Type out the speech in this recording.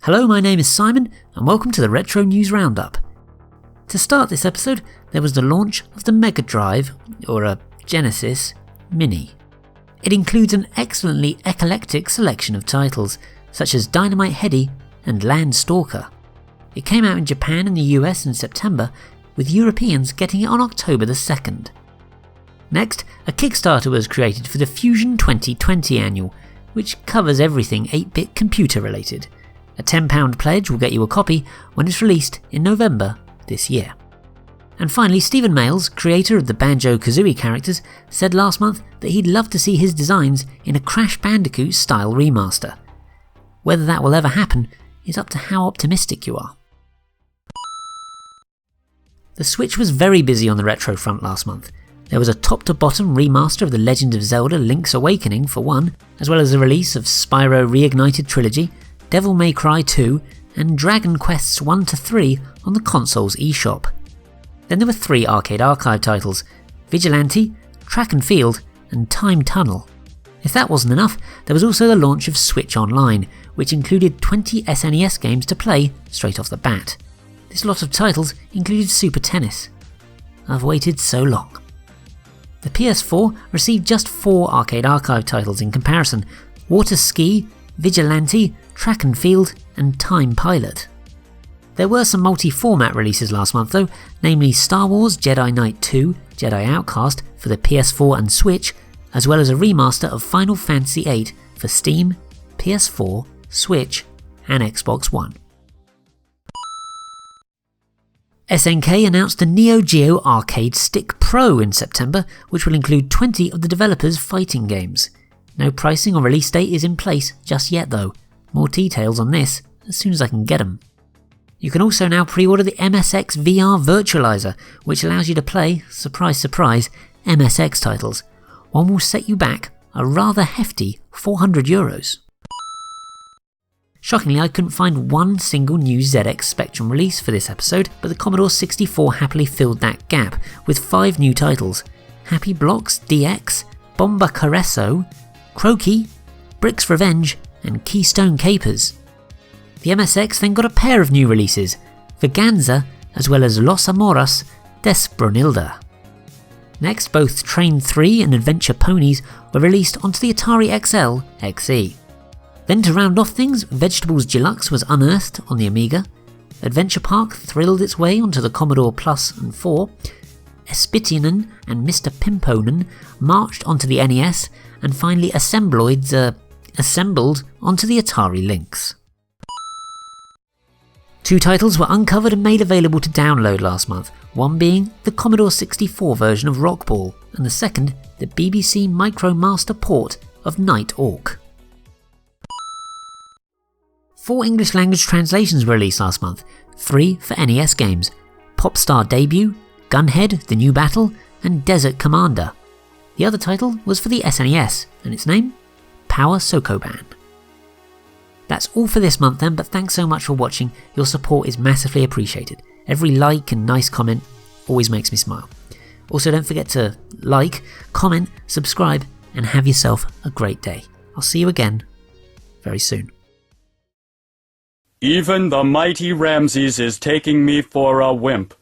Hello, my name is Simon, and welcome to the Retro News Roundup. To start this episode, there was the launch of the Mega Drive, or a Genesis, Mini. It includes an excellently eclectic selection of titles, such as Dynamite, Headdy and Land Stalker. It came out in Japan and the US in September, with Europeans getting it on October the 2nd. Next, a Kickstarter was created for the Fusion 2020 annual, which covers everything 8-bit computer related. A £10 pledge will get you a copy when it's released in November this year. And finally, Stephen Mayles, creator of the Banjo-Kazooie characters, said last month that he'd love to see his designs in a Crash Bandicoot style remaster. Whether that will ever happen is up to how optimistic you are. The Switch was very busy on the retro front last month. There was a top-to-bottom remaster of The Legend of Zelda Link's Awakening for one, as well as the release of Spyro Reignited Trilogy, Devil May Cry 2 and Dragon Quests 1-3 on the console's eShop. Then there were 3 Arcade Archive titles, Vigilante, Track and Field and Time Tunnel. If that wasn't enough, there was also the launch of Switch Online, which included 20 SNES games to play straight off the bat. This lot of titles included Super Tennis. I've waited so long. The PS4 received just 4 Arcade Archive titles in comparison: Water Ski, Vigilante, Track and Field and Time Pilot. There were some multi-format releases last month though, namely Star Wars Jedi Knight 2, Jedi Outcast for the PS4 and Switch, as well as a remaster of Final Fantasy VIII for Steam, PS4, Switch and Xbox One. SNK announced the Neo Geo Arcade Stick Pro in September, which will include 20 of the developers' fighting games. No pricing or release date is in place just yet though. More details on this as soon as I can get them. You can also now pre-order the MSXVR Virtualiser, which allows you to play, surprise surprise, MSX titles. One will set you back a rather hefty €400. Shockingly, I couldn't find one single new ZX Spectrum release for this episode, but the Commodore 64 happily filled that gap with 5 new titles: Happy Blocks DX, Bombakereso, Croaky, Brick's Revenge and Keystone Kapers. The MSX then got a pair of new releases, Veganza as well as Los Amores Des Brunilda. Next, both Train 3 and Adventure Ponies were released onto the Atari XL XE. Then to round off things, Vegetables Deluxe was unearthed on the Amiga, Adventure Park thrilled its way onto the Commodore Plus and 4, Espitianen and Mr. Pimponen marched onto the NES, and finally Assembloids assembled onto the Atari Lynx. 2 titles were uncovered and made available to download last month, one being the Commodore 64 version of Rock Ball, and the second the BBC Micromaster port of Night Orc. 4 English language translations were released last month, 3 for NES games: Popstar Debut, Gunhead The New Battle and Desert Commander. The other title was for the SNES, and its name? Power Sokoban. That's all for this month then, but thanks so much for watching. Your support is massively appreciated. Every like and nice comment always makes me smile. Also, don't forget to like, comment, subscribe and have yourself a great day. I'll see you again very soon. Even the mighty Ramses is taking me for a wimp.